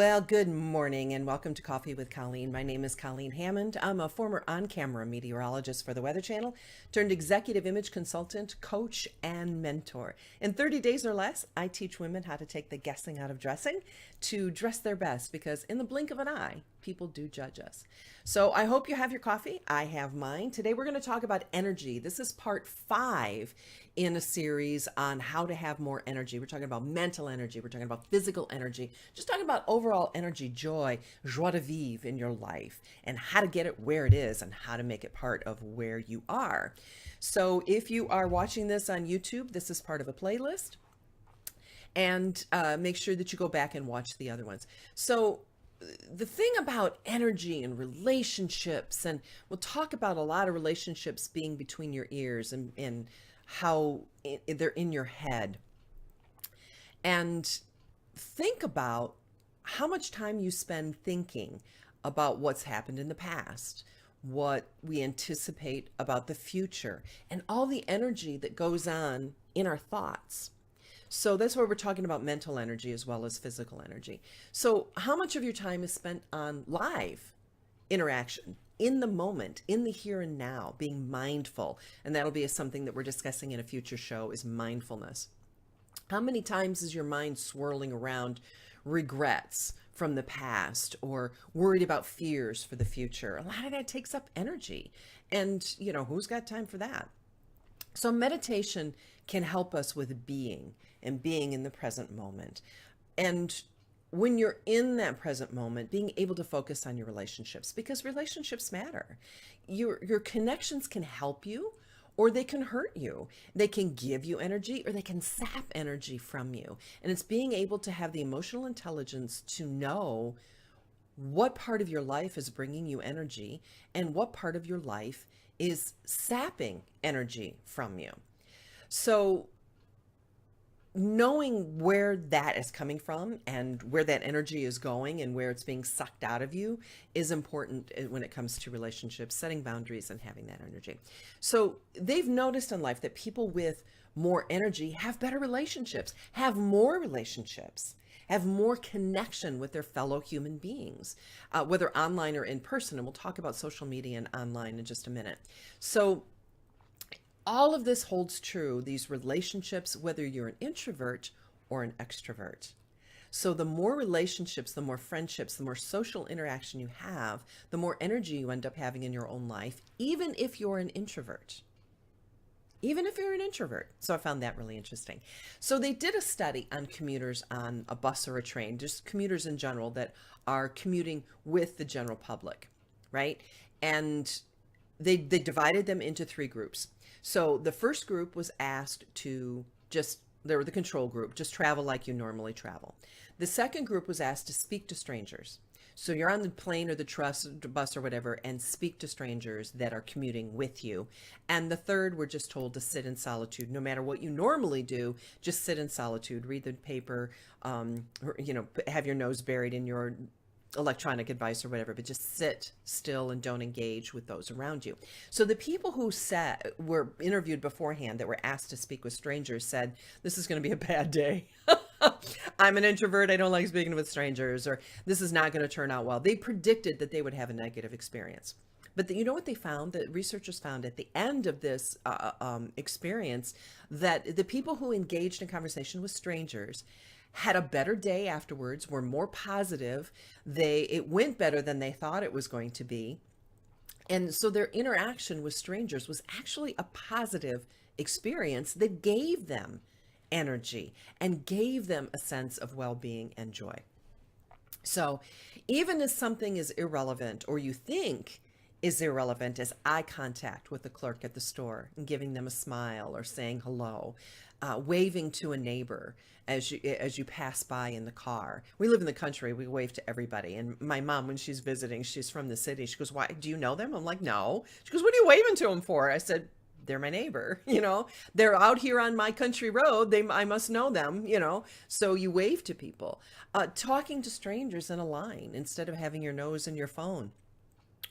Well, good morning and welcome to Coffee with Colleen. My name is Colleen Hammond. I'm a former on-camera meteorologist for the Weather Channel, turned executive image consultant, coach, and mentor. In 30 days or less, I teach women how to take the guessing out of dressing to dress their best because in the blink of an eye, people do judge us. So I hope you have your coffee. I have mine. Today we're going to talk about energy. This is part 5 in a series on how to have more energy. We're talking about mental energy. We're talking about physical energy. Just talking about overall energy, joy, joie de vivre in your life and how to get it where it is and how to make it part of where you are. So if you are watching this on YouTube, this is part of a playlist. And make sure that you go back and watch the other ones. So the thing about energy and relationships, and we'll talk about a lot of relationships being between your ears and how they're in your head. And think about how much time you spend thinking about what's happened in the past, what we anticipate about the future, and all the energy that goes on in our thoughts. So that's why we're talking about mental energy as well as physical energy. So how much of your time is spent on live interaction, in the moment, in the here and now, being mindful? And that'll be something that we're discussing in a future show, is mindfulness. How many times is your mind swirling around regrets from the past or worried about fears for the future? A lot of that takes up energy. And, who's got time for that? So meditation can help us with being and being in the present moment. And when you're in that present moment, being able to focus on your relationships, because relationships matter. Your connections can help you or they can hurt you. They can give you energy or they can sap energy from you. And it's being able to have the emotional intelligence to know what part of your life is bringing you energy and what part of your life is sapping energy from you. So knowing where that is coming from and where that energy is going and where it's being sucked out of you is important when it comes to relationships, setting boundaries and having that energy. So they've noticed in life that people with more energy have better relationships, have more relationships, have more connection with their fellow human beings, whether online or in person. And we'll talk about social media and online in just a minute. So all of this holds true, these relationships, whether you're an introvert or an extrovert. So the more relationships, the more friendships, the more social interaction you have, the more energy you end up having in your own life, even if you're an introvert. Even if you're an introvert. So I found that really interesting. So they did a study on commuters on a bus or a train, just commuters in general that are commuting with the general public, right? And they divided them into 3 groups. So the first group was asked to they were the control group, just travel like you normally travel. The second group was asked to speak to strangers. So you're on the plane or the bus or whatever and speak to strangers that are commuting with you. And the third, we're just told to sit in solitude. No matter what you normally do, just sit in solitude, read the paper, or, have your nose buried in your electronic device or whatever, but just sit still and don't engage with those around you. So the people who were interviewed beforehand that were asked to speak with strangers said, this is going to be a bad day. I'm an introvert. I don't like speaking with strangers, or this is not going to turn out well. They predicted that they would have a negative experience. But you know what they found? The researchers found at the end of this experience that the people who engaged in conversation with strangers had a better day afterwards, were more positive. It went better than they thought it was going to be. And so their interaction with strangers was actually a positive experience that gave them energy and gave them a sense of well-being and joy. So even if something is irrelevant or you think is irrelevant as eye contact with the clerk at the store and giving them a smile or saying hello, waving to a neighbor as you pass by in the car. We live in the country. We wave to everybody. And my mom, when she's visiting, she's from the city. She goes, "Why? Do you know them?" I'm like, "No." She goes, "What are you waving to them for?" I said, "They're my neighbor. They're out here on my country road. I must know them. So you wave to people. Talking to strangers in a line instead of having your nose in your phone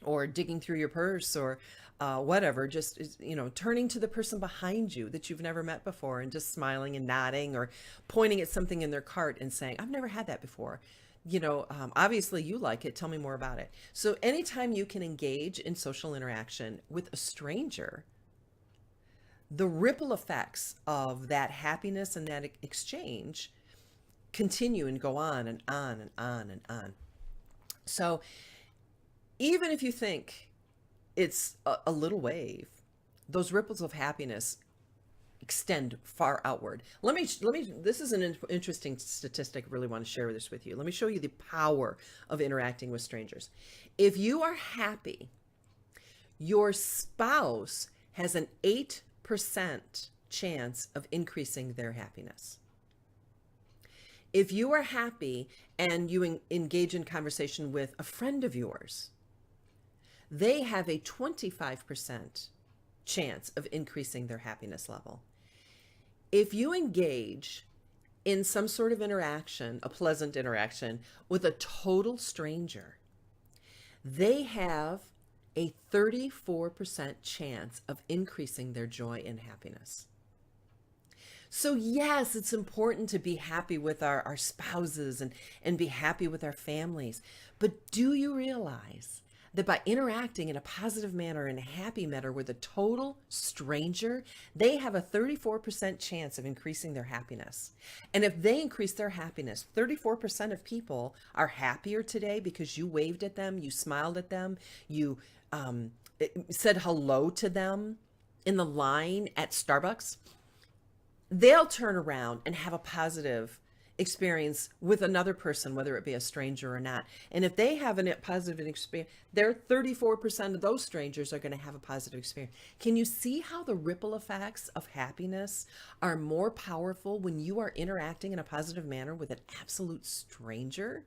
or digging through your purse or whatever, just, turning to the person behind you that you've never met before and just smiling and nodding or pointing at something in their cart and saying, "I've never had that before." Obviously you like it. Tell me more about it. So anytime you can engage in social interaction with a stranger, the ripple effects of that happiness and that exchange continue and go on and on and on and on. So even if you think it's a little wave, those ripples of happiness extend far outward. This is an interesting statistic. I really want to share this with you. Let me show you the power of interacting with strangers. If you are happy, your spouse has an 8% chance of increasing their happiness. If you are happy and you engage in conversation with a friend of yours, they have a 25% chance of increasing their happiness level. If you engage in some sort of interaction, a pleasant interaction with a total stranger, they have a 34% chance of increasing their joy and happiness. So yes, it's important to be happy with our spouses and be happy with our families. But do you realize that by interacting in a positive manner, in a happy manner with a total stranger, they have a 34% chance of increasing their happiness? And if they increase their happiness, 34% of people are happier today because you waved at them, you smiled at them, you said hello to them in the line at Starbucks. They'll turn around and have a positive experience with another person, whether it be a stranger or not. And if they have a positive experience, their 34% of those strangers are going to have a positive experience. Can you see how the ripple effects of happiness are more powerful when you are interacting in a positive manner with an absolute stranger?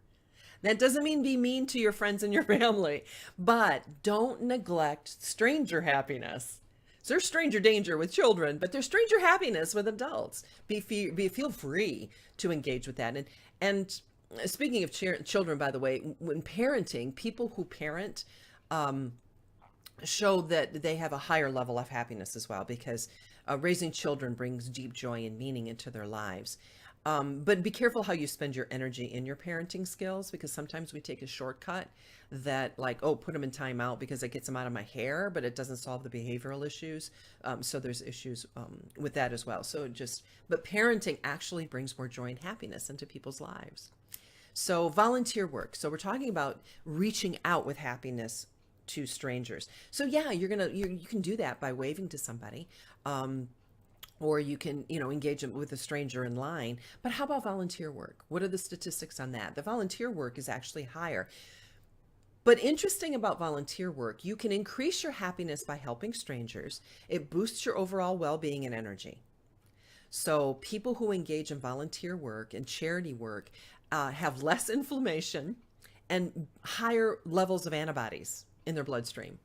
That doesn't mean be mean to your friends and your family, but don't neglect stranger happiness. So there's stranger danger with children, but there's stranger happiness with adults. Feel free to engage with that. And speaking of children, by the way, when parenting, people who parent show that they have a higher level of happiness as well, because raising children brings deep joy and meaning into their lives. But be careful how you spend your energy in your parenting skills, because sometimes we take a shortcut that, like, oh, put them in timeout because it gets them out of my hair, but it doesn't solve the behavioral issues. So there's issues with that as well. But parenting actually brings more joy and happiness into people's lives. So volunteer work. So we're talking about reaching out with happiness to strangers. So yeah, you can do that by waving to somebody. Or you can, engage with a stranger in line. But how about volunteer work? What are the statistics on that? The volunteer work is actually higher. But interesting about volunteer work, you can increase your happiness by helping strangers. It boosts your overall well-being and energy. So people who engage in volunteer work and charity work have less inflammation and higher levels of antibodies in their bloodstream.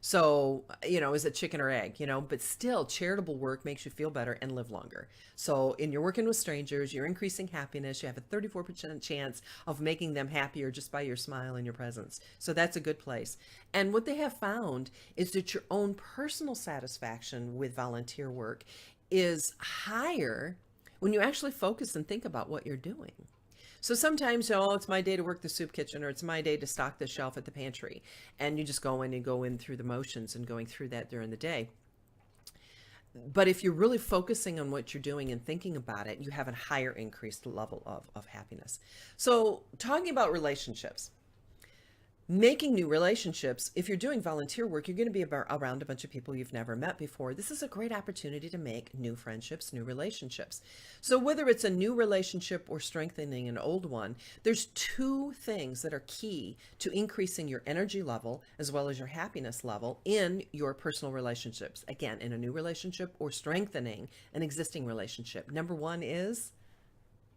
So, is it chicken or egg, but still charitable work makes you feel better and live longer. So you're working with strangers, you're increasing happiness, you have a 34% chance of making them happier just by your smile and your presence. So that's a good place. And what they have found is that your own personal satisfaction with volunteer work is higher when you actually focus and think about what you're doing. So sometimes, it's my day to work the soup kitchen, or it's my day to stock the shelf at the pantry. And you just go in through the motions and going through that during the day. But if you're really focusing on what you're doing and thinking about it, you have a higher increased level of happiness. So talking about relationships, making new relationships. If you're doing volunteer work, you're going to be around a bunch of people you've never met before. This is a great opportunity to make new friendships, new relationships. So whether it's a new relationship or strengthening an old one, there's two things that are key to increasing your energy level as well as your happiness level in your personal relationships. Again, in a new relationship or strengthening an existing relationship. Number one is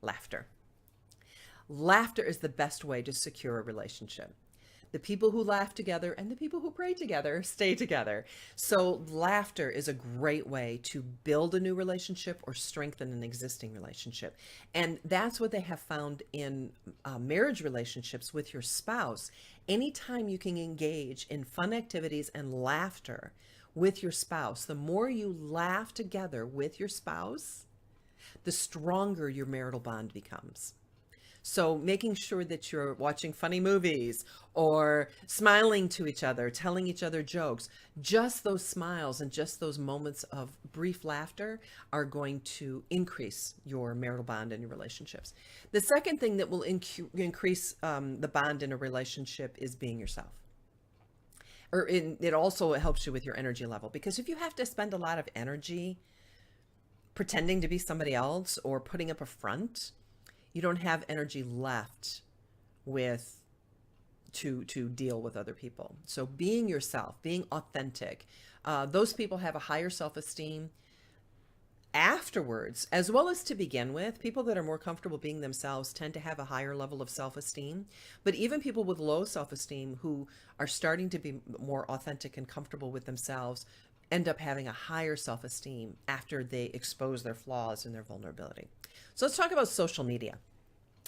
laughter. Laughter is the best way to secure a relationship. The people who laugh together and the people who pray together stay together. So laughter is a great way to build a new relationship or strengthen an existing relationship. And that's what they have found in marriage relationships with your spouse. Anytime you can engage in fun activities and laughter with your spouse, the more you laugh together with your spouse, the stronger your marital bond becomes. So making sure that you're watching funny movies or smiling to each other, telling each other jokes, just those smiles and just those moments of brief laughter are going to increase your marital bond and your relationships. The second thing that will increase the bond in a relationship is being yourself. It also helps you with your energy level, because if you have to spend a lot of energy pretending to be somebody else or putting up a front, you don't have energy left with to deal with other people. So being yourself, being authentic, those people have a higher self-esteem afterwards, as well as to begin with. People that are more comfortable being themselves tend to have a higher level of self-esteem. But even people with low self-esteem who are starting to be more authentic and comfortable with themselves end up having a higher self-esteem after they expose their flaws and their vulnerability. So let's talk about social media,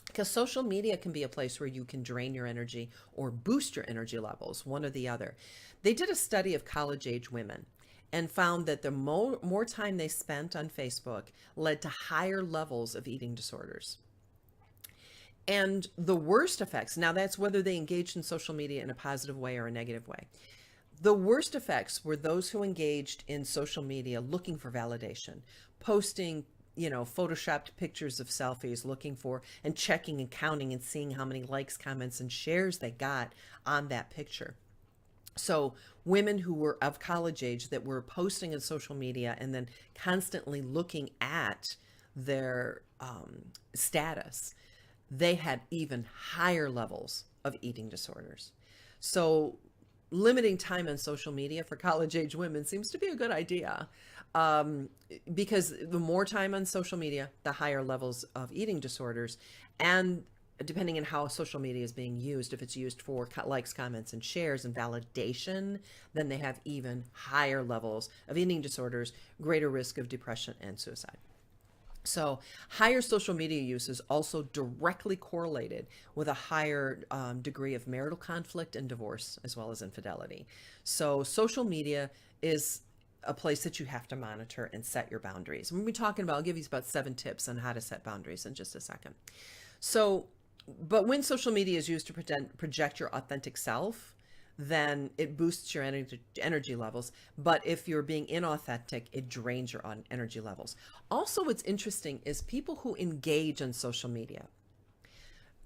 because social media can be a place where you can drain your energy or boost your energy levels, one or the other. They did a study of college-age women and found that the more time they spent on Facebook led to higher levels of eating disorders. And the worst effects, now that's whether they engaged in social media in a positive way or a negative way. The worst effects were those who engaged in social media looking for validation, posting, photoshopped pictures of selfies, looking for and checking and counting and seeing how many likes, comments, and shares they got on that picture. So women who were of college age that were posting on social media and then constantly looking at their status, they had even higher levels of eating disorders. So limiting time on social media for college age women seems to be a good idea, because the more time on social media, the higher levels of eating disorders. And depending on how social media is being used, if it's used for likes, comments, and shares and validation, then they have even higher levels of eating disorders, greater risk of depression and suicide. So higher social media use is also directly correlated with a higher degree of marital conflict and divorce, as well as infidelity. So social media is a place that you have to monitor and set your boundaries. When we're talking about, I'll give you about 7 tips on how to set boundaries in just a second. But when social media is used to project your authentic self, then it boosts your energy levels. But if you're being inauthentic, it drains your energy levels. Also, what's interesting is people who engage on social media,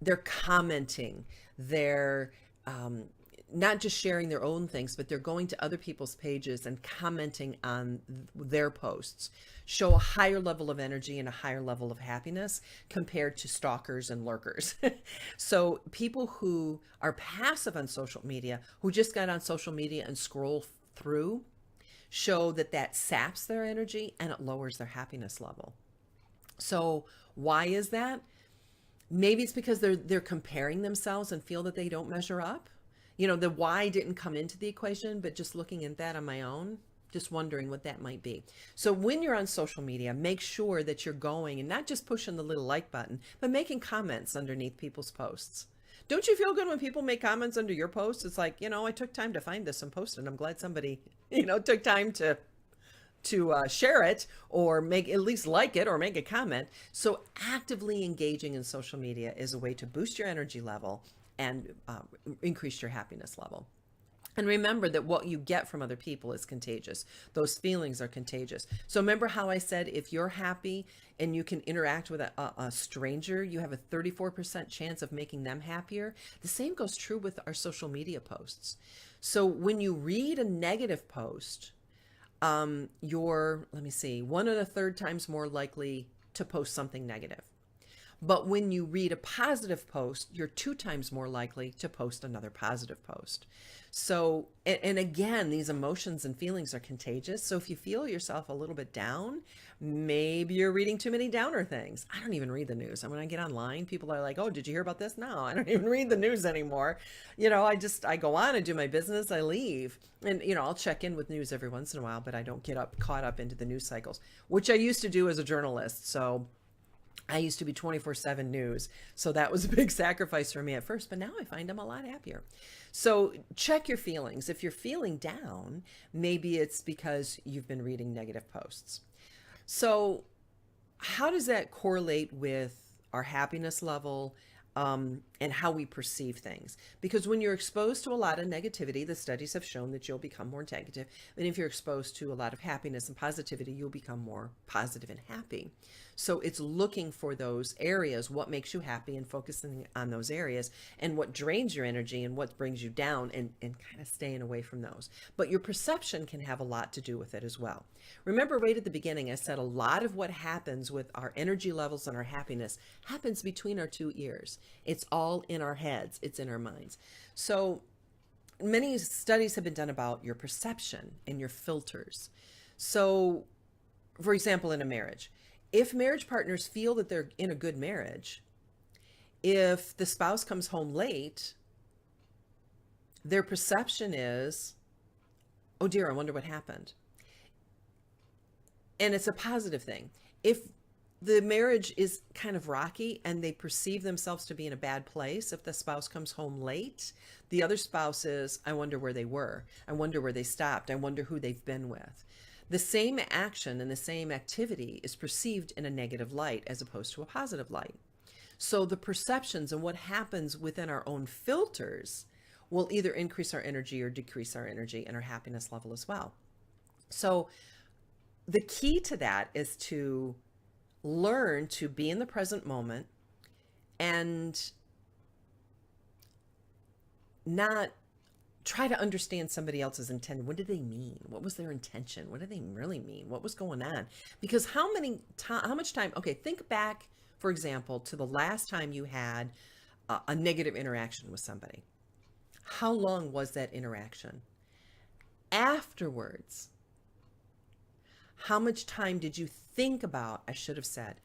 they're commenting, they're not just sharing their own things, but they're going to other people's pages and commenting on their posts, show a higher level of energy and a higher level of happiness compared to stalkers and lurkers. So people who are passive on social media, who just got on social media and scroll through, show that saps their energy and it lowers their happiness level. So why is that? Maybe it's because they're comparing themselves and feel that they don't measure up. The why didn't come into the equation, but just looking at that on my own, just wondering what that might be. So when you're on social media, make sure that you're going and not just pushing the little like button, but making comments underneath people's posts. Don't you feel good when people make comments under your posts? It's like, I took time to find this and post it. I'm glad somebody, took time to share it or at least like it or make a comment. So actively engaging in social media is a way to boost your energy level and increase your happiness level. And remember that what you get from other people is contagious. Those feelings are contagious. So remember how I said, if you're happy and you can interact with a stranger, you have a 34% chance of making them happier. The same goes true with our social media posts. So when you read a negative post, you're, 1 1/3 times more likely to post something negative. But when you read a positive post, you're 2 times more likely to post another positive post. So, and again, these emotions and feelings are contagious. So if you feel yourself a little bit down, maybe you're reading too many downer things. I don't even read the news. And when I get online, people are like, oh, did you hear about this? No, I don't even read the news anymore. I go on and do my business. I leave. And, I'll check in with news every once in a while, but I don't get caught up into the news cycles, which I used to do as a journalist. So I used to be 24/7 news. So that was a big sacrifice for me at first, but now I find I'm a lot happier. So check your feelings. If you're feeling down, maybe it's because you've been reading negative posts. So how does that correlate with our happiness level, and how we perceive things. Because when you're exposed to a lot of negativity, the studies have shown that you'll become more negative. And if you're exposed to a lot of happiness and positivity, you'll become more positive and happy. So it's looking for those areas, what makes you happy, and focusing on those areas, and what drains your energy and what brings you down, and kind of staying away from those. But your perception can have a lot to do with it as well. Remember, right at the beginning, I said a lot of what happens with our energy levels and our happiness happens between our two ears. It's all in our heads, it's in our minds. So many studies have been done about your perception and your filters. So, for example, in a marriage, if marriage partners feel that they're in a good marriage, if the spouse comes home late, their perception is, oh dear, I wonder what happened. And it's a positive thing. If the marriage is kind of rocky and they perceive themselves to be in a bad place, if the spouse comes home late, the other spouse is, I wonder where they were. I wonder where they stopped. I wonder who they've been with. The same action and the same activity is perceived in a negative light as opposed to a positive light. So the perceptions and what happens within our own filters will either increase our energy or decrease our energy and our happiness level as well. So the key to that is to learn to be in the present moment and not try to understand somebody else's intent. What did they mean? What was their intention? What did they really mean? What was going on? Because how much time, okay, think back, for example, to the last time you had a negative interaction with somebody. How long was that interaction? Afterwards, how much time did you think about, I should have said,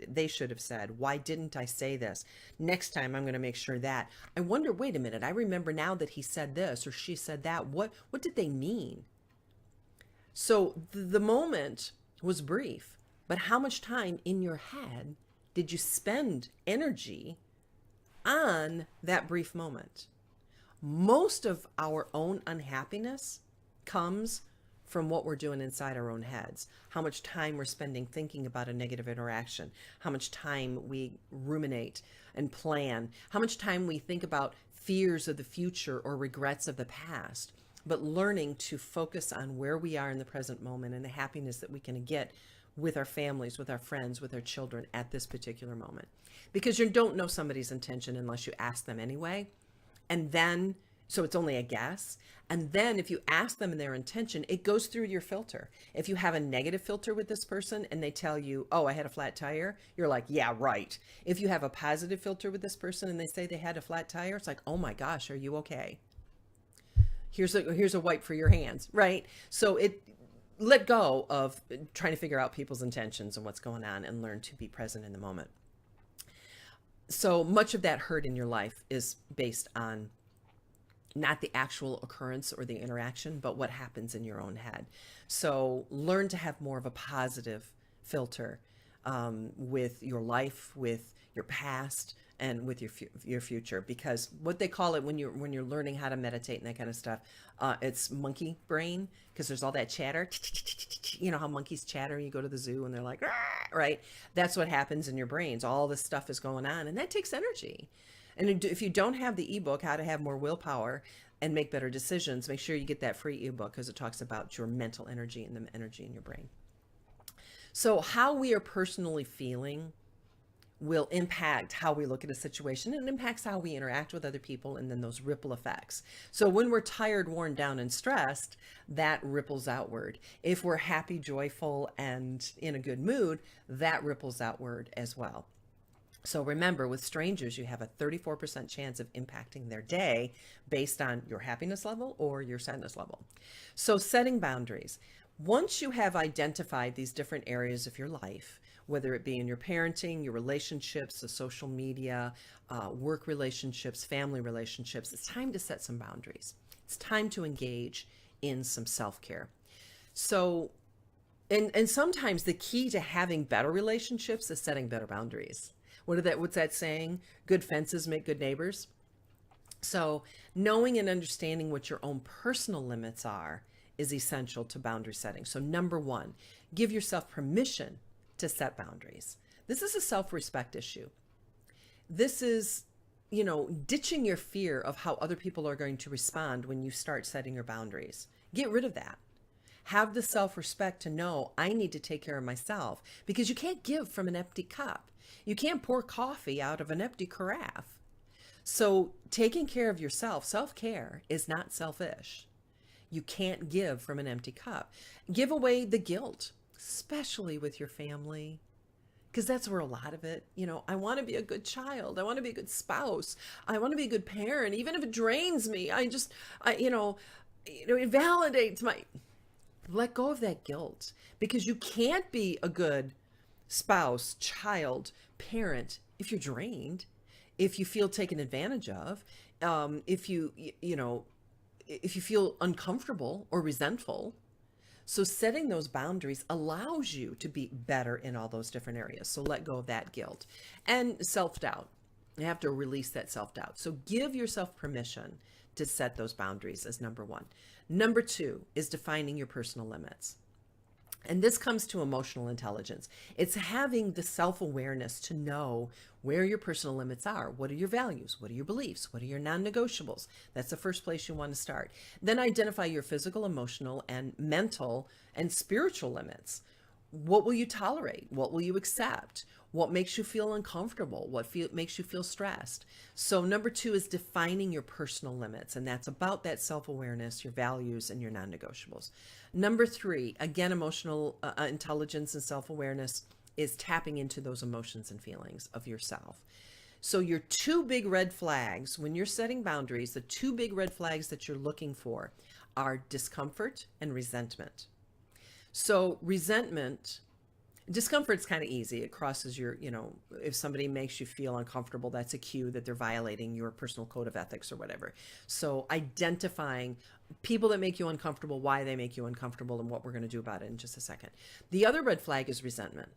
they should have said, why didn't I say this? Next time I'm going to make sure that. I wonder, wait a minute, I remember now that he said this or she said that. What did they mean? So the moment was brief, but how much time in your head did you spend energy on that brief moment? Most of our own unhappiness comes from what we're doing inside our own heads, how much time we're spending thinking about a negative interaction, how much time we ruminate and plan, how much time we think about fears of the future or regrets of the past, but learning to focus on where we are in the present moment and the happiness that we can get with our families, with our friends, with our children at this particular moment. Because you don't know somebody's intention unless you ask them anyway. And then, so it's only a guess. And then if you ask them their intention, it goes through your filter. If you have a negative filter with this person and they tell you, oh, I had a flat tire, you're like, yeah, right. If you have a positive filter with this person and they say they had a flat tire, it's like, oh my gosh, are you okay? Here's a wipe for your hands, right? So let go of trying to figure out people's intentions and what's going on and learn to be present in the moment. So much of that hurt in your life is based on not the actual occurrence or the interaction, but what happens in your own head. So learn to have more of a positive filter with your life, with your past, and with your future. Because what they call it when you're learning how to meditate and that kind of stuff, it's monkey brain, because there's all that chatter. You know how monkeys chatter? You go to the zoo and they're like, right? That's what happens in your brains. All this stuff is going on, and that takes energy. And if you don't have the ebook, How to Have More Willpower and Make Better Decisions, make sure you get that free ebook because it talks about your mental energy and the energy in your brain. So how we are personally feeling will impact how we look at a situation, and impacts how we interact with other people, and then those ripple effects. So when we're tired, worn down, and stressed, that ripples outward. If we're happy, joyful, and in a good mood, that ripples outward as well. So remember, with strangers, you have a 34% chance of impacting their day based on your happiness level or your sadness level. So setting boundaries. Once you have identified these different areas of your life, whether it be in your parenting, your relationships, the social media, work relationships, family relationships, it's time to set some boundaries. It's time to engage in some self-care. So, and sometimes the key to having better relationships is setting better boundaries. What's that saying? Good fences make good neighbors. So knowing and understanding what your own personal limits are is essential to boundary setting. So number one, give yourself permission to set boundaries. This is a self-respect issue. This is, ditching your fear of how other people are going to respond when you start setting your boundaries. Get rid of that. Have the self-respect to know I need to take care of myself, because you can't give from an empty cup. You can't pour coffee out of an empty carafe. So taking care of yourself, self-care, is not selfish. You can't give from an empty cup. Give away the guilt, especially with your family, because that's where a lot of it, I want to be a good child. I want to be a good spouse. I want to be a good parent. Even if it drains me, it validates my, let go of that guilt, because you can't be a good spouse, child, parent if you're drained, if you feel taken advantage of, if if you feel uncomfortable or resentful. So setting those boundaries allows you to be better in all those different areas. So let go of that guilt and self-doubt. You have to release that self-doubt. So give yourself permission to set those boundaries as number one. Number two is defining your personal limits. And this comes to emotional intelligence. It's having the self-awareness to know where your personal limits are. What are your values? What are your beliefs? What are your non-negotiables? That's the first place you want to start. Then identify your physical, emotional, and mental and spiritual limits. What will you tolerate? What will you accept? What makes you feel uncomfortable? What makes you feel stressed? So number two is defining your personal limits. And that's about that self-awareness, your values, and your non-negotiables. Number three, again, emotional intelligence and self-awareness is tapping into those emotions and feelings of yourself. So your two big red flags when you're setting boundaries, the two big red flags that you're looking for are discomfort and resentment. So discomfort's kind of easy. It crosses your, if somebody makes you feel uncomfortable, that's a cue that they're violating your personal code of ethics or whatever. So identifying people that make you uncomfortable, why they make you uncomfortable, and what we're going to do about it in just a second. The other red flag is resentment.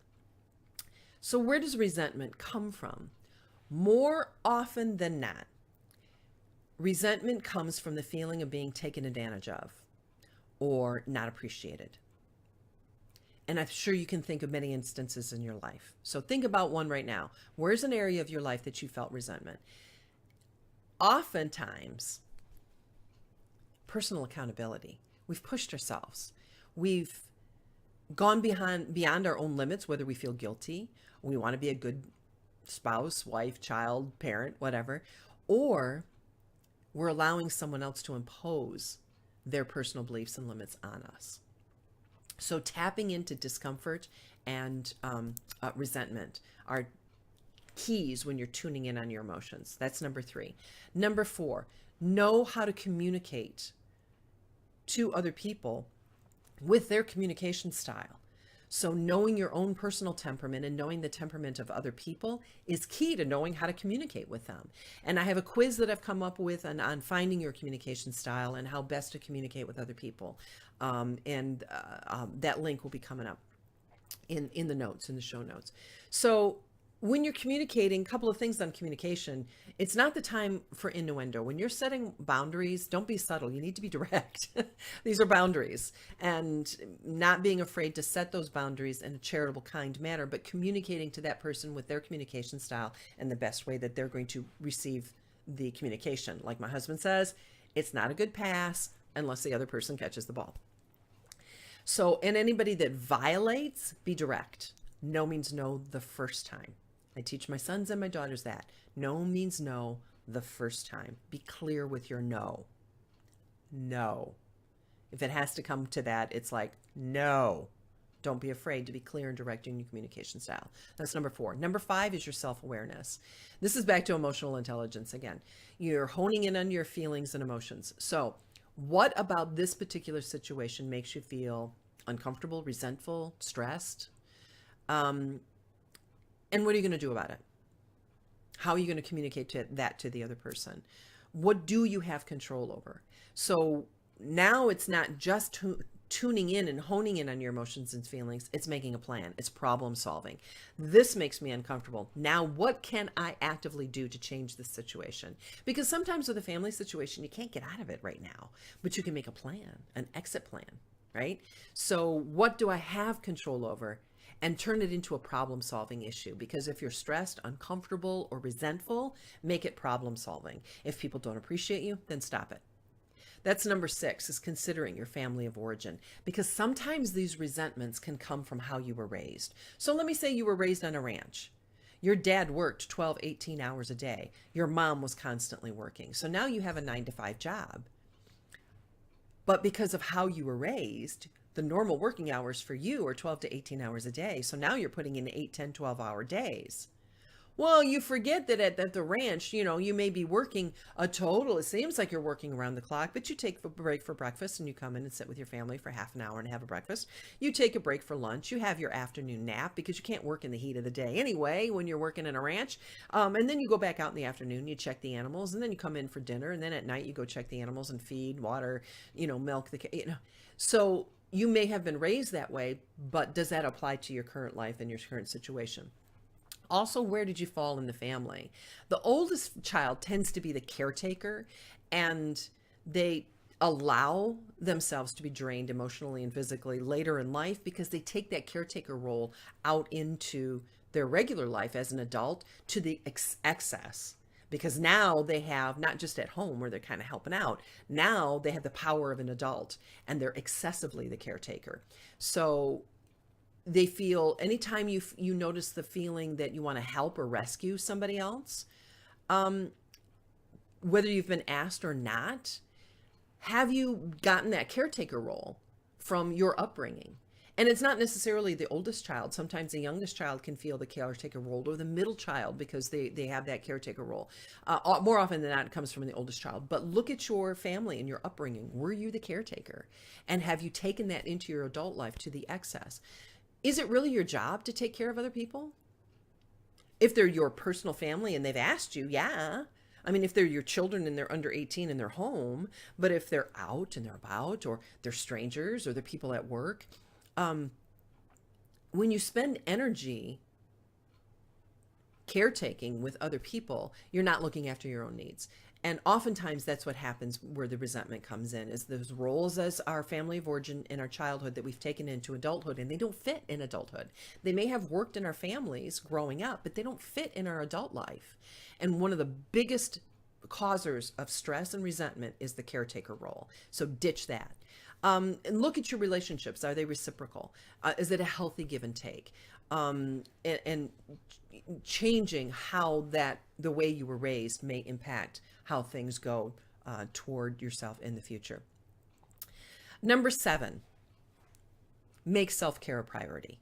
So where does resentment come from? More often than not, resentment comes from the feeling of being taken advantage of or not appreciated. And I'm sure you can think of many instances in your life. So think about one right now. Where's an area of your life that you felt resentment? Oftentimes, personal accountability. We've pushed ourselves. We've gone beyond our own limits, whether we feel guilty, we want to be a good spouse, wife, child, parent, whatever, or we're allowing someone else to impose their personal beliefs and limits on us. So tapping into discomfort and resentment are keys when you're tuning in on your emotions. That's number three. Number four, know how to communicate to other people with their communication style. So knowing your own personal temperament and knowing the temperament of other people is key to knowing how to communicate with them. And I have a quiz that I've come up with on finding your communication style and how best to communicate with other people. That link will be coming up in the notes, in the show notes. So when you're communicating, a couple of things on communication, it's not the time for innuendo. When you're setting boundaries, don't be subtle. You need to be direct. These are boundaries, and not being afraid to set those boundaries in a charitable, kind manner, but communicating to that person with their communication style and the best way that they're going to receive the communication. Like my husband says, it's not a good pass unless the other person catches the ball. So, and anybody that violates, be direct. No means no the first time. I teach my sons and my daughters that. No means no the first time. Be clear with your no. No. If it has to come to that, it's like, no. Don't be afraid to be clear and direct in your communication style. That's number four. Number five is your self-awareness. This is back to emotional intelligence again. You're honing in on your feelings and emotions. So what about this particular situation makes you feel uncomfortable, resentful, stressed? And what are you going to do about it? How are you going to communicate that to the other person? What do you have control over? So now it's not just tuning in and honing in on your emotions and feelings. It's making a plan. It's problem solving. This makes me uncomfortable. Now, what can I actively do to change this situation? Because sometimes with a family situation, you can't get out of it right now, but you can make a plan, an exit plan, right? So what do I have control over? and turn it into a problem solving issue. Because if you're stressed, uncomfortable, or resentful, make it problem solving. If people don't appreciate you, then stop it. That's number 6, is considering your family of origin, because sometimes these resentments can come from how you were raised. So let me say you were raised on a ranch. Your dad worked 12, 18 hours a day. Your mom was constantly working. So now you have a 9 to 5 job. But because of how you were raised, the normal working hours for you are 12 to 18 hours a day. So now you're putting in 8, 10, 12-hour days. Well, you forget that at the ranch, you may be working a total, it seems like you're working around the clock, but you take a break for breakfast and you come in and sit with your family for half an hour and have a breakfast. You take a break for lunch. You have your afternoon nap because you can't work in the heat of the day anyway when you're working in a ranch. And then you go back out in the afternoon, you check the animals, and then you come in for dinner. And then at night you go check the animals and feed, water, milk the. So you may have been raised that way, but does that apply to your current life and your current situation? Also, where did you fall in the family? The oldest child tends to be the caretaker, and they allow themselves to be drained emotionally and physically later in life because they take that caretaker role out into their regular life as an adult to the excess. Because now they have, not just at home where they're kind of helping out, now they have the power of an adult and they're excessively the caretaker. So they feel, anytime you notice the feeling that you want to help or rescue somebody else, whether you've been asked or not, have you gotten that caretaker role from your upbringing? And it's not necessarily the oldest child. Sometimes the youngest child can feel the caretaker role, or the middle child, because they have that caretaker role. More often than not, it comes from the oldest child. But look at your family and your upbringing. Were you the caretaker? And have you taken that into your adult life to the excess? Is it really your job to take care of other people? If they're your personal family and they've asked you, yeah. I mean, if they're your children and they're under 18 and they're home, but if they're out and they're about, or they're strangers, or they're people at work, when you spend energy caretaking with other people, you're not looking after your own needs. And oftentimes that's what happens, where the resentment comes in, is those roles as our family of origin in our childhood that we've taken into adulthood, and they don't fit in adulthood. They may have worked in our families growing up, but they don't fit in our adult life. And one of the biggest causers of stress and resentment is the caretaker role. So ditch that. And look at your relationships. Are they reciprocal? Is it a healthy give and take? And changing how the way you were raised may impact how things go toward yourself in the future. Number 7, make self-care a priority.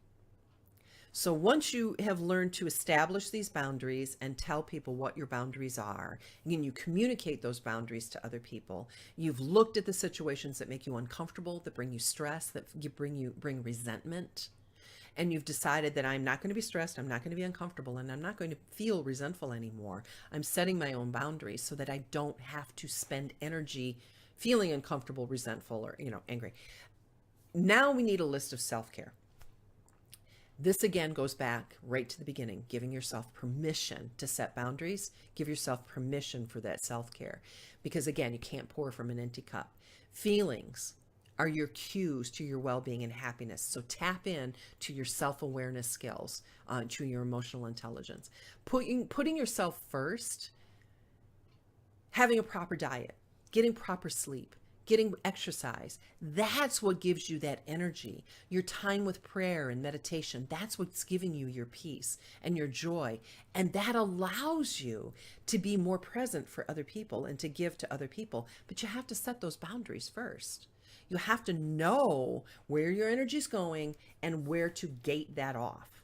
So once you have learned to establish these boundaries and tell people what your boundaries are, and you communicate those boundaries to other people, you've looked at the situations that make you uncomfortable, that bring you stress, that bring resentment, and you've decided that I'm not going to be stressed, I'm not going to be uncomfortable, and I'm not going to feel resentful anymore. I'm setting my own boundaries so that I don't have to spend energy feeling uncomfortable, resentful, or angry. Now we need a list of self-care. This again goes back right to the beginning, giving yourself permission to set boundaries. Give yourself permission for that self-care, because again, you can't pour from an empty cup. Feelings are your cues to your well-being and happiness. So tap in to your self-awareness skills, to your emotional intelligence. Putting yourself first, having a proper diet, getting proper sleep, getting exercise, that's what gives you that energy. Your time with prayer and meditation, that's what's giving you your peace and your joy. And that allows you to be more present for other people and to give to other people. But you have to set those boundaries first. You have to know where your energy is going and where to gate that off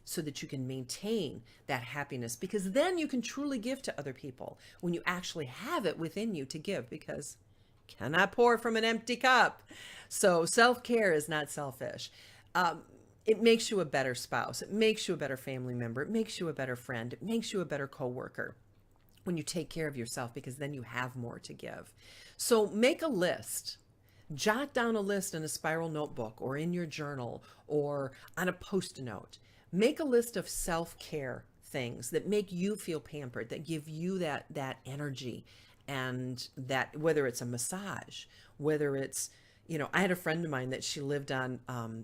so that you can maintain that happiness, because then you can truly give to other people when you actually have it within you to give, because cannot pour from an empty cup. So self-care is not selfish. It makes you a better spouse. It makes you a better family member. It makes you a better friend. It makes you a better coworker when you take care of yourself, because then you have more to give. So make a list. Jot down a list in a spiral notebook or in your journal or on a Post-it note. Make a list of self-care things that make you feel pampered, that give you that energy, and that, whether it's a massage, whether it's, I had a friend of mine that she lived on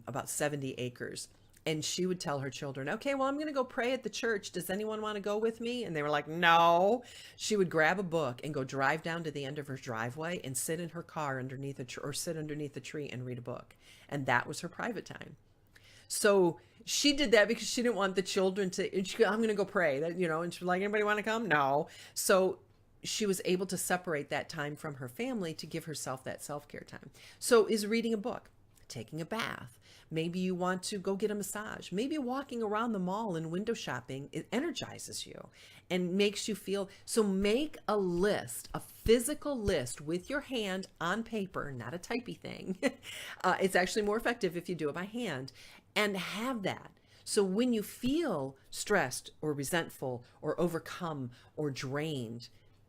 about 70 acres, And she would tell her children, okay, well, I'm going to go pray at the church. Does anyone want to go with me? And they were like, no. She would grab a book and go drive down to the end of her driveway and sit in her car underneath a tree, or sit underneath a tree and read a book. And that was her private time. So she did that because she didn't want the children to, and she, I'm going to go pray that, and she's like, anybody want to come? No. So she was able to separate that time from her family to give herself that self-care time. So is reading a book, taking a bath. Maybe you want to go get a massage. Maybe walking around the mall and window shopping, it energizes you and makes you feel. So make a list, a physical list with your hand on paper, not a typey thing. It's actually more effective if you do it by hand, and have that. So when you feel stressed or resentful or overcome or drained,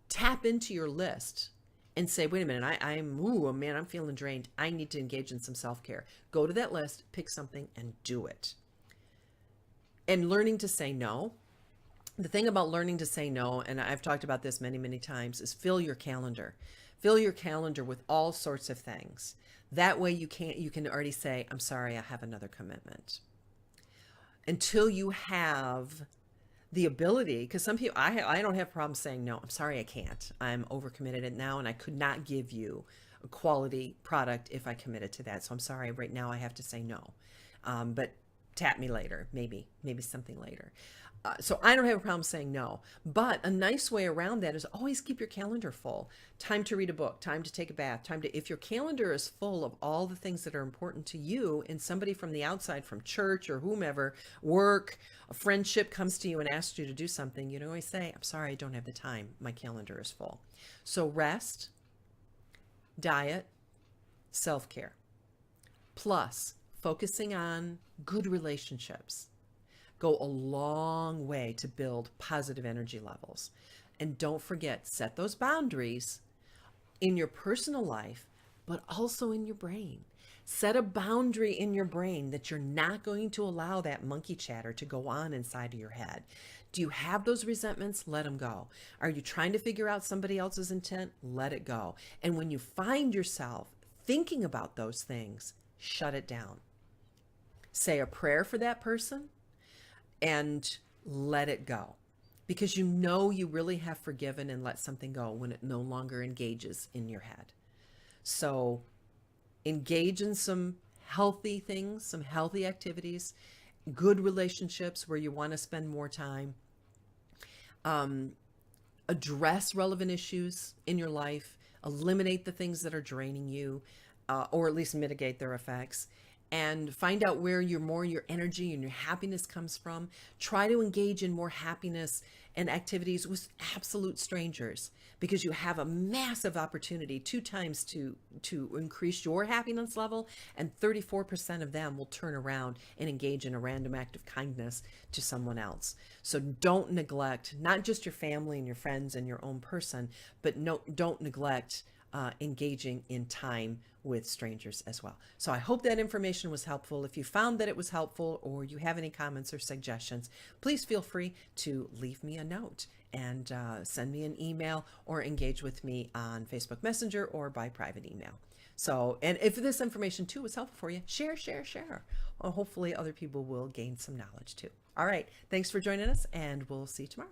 tap into your list and say, wait a minute, I'm feeling drained. I need to engage in some self-care. Go to that list, pick something, and do it. And learning to say no. The thing about learning to say no, and I've talked about this many, many times, is fill your calendar. Fill your calendar with all sorts of things. That way you can already say, I'm sorry, I have another commitment. Until you have the ability, because some people, I don't have problems saying no. I'm sorry, I can't. I'm overcommitted now, and I could not give you a quality product if I committed to that. So I'm sorry, right now I have to say no. But tap me later, maybe something later. So I don't have a problem saying no. But a nice way around that is always keep your calendar full. Time to read a book, time to take a bath, if your calendar is full of all the things that are important to you, and somebody from the outside, from church or whomever, work, a friendship comes to you and asks you to do something, you always say, I'm sorry, I don't have the time. My calendar is full. So rest, diet, self-care, plus focusing on good relationships go a long way to build positive energy levels. And don't forget, set those boundaries in your personal life, but also in your brain. Set a boundary in your brain that you're not going to allow that monkey chatter to go on inside of your head. Do you have those resentments? Let them go. Are you trying to figure out somebody else's intent? Let it go. And when you find yourself thinking about those things, shut it down. Say a prayer for that person and let it go, because you really have forgiven and let something go when it no longer engages in your head. So engage in some healthy things, some healthy activities, good relationships where you want to spend more time. Address relevant issues in your life, eliminate the things that are draining you, or at least mitigate their effects. And find out where your energy and your happiness comes from. Try to engage in more happiness and activities with absolute strangers, because you have a massive opportunity 2 times to increase your happiness level, and 34% of them will turn around and engage in a random act of kindness to someone else. So don't neglect not just your family and your friends and your own person, but don't neglect engaging in time with strangers as well. So I hope that information was helpful. If you found that it was helpful, or you have any comments or suggestions, please feel free to leave me a note and send me an email, or engage with me on Facebook Messenger or by private email. So, and if this information too was helpful for you, share. Well, hopefully other people will gain some knowledge too. All right. Thanks for joining us, and we'll see you tomorrow.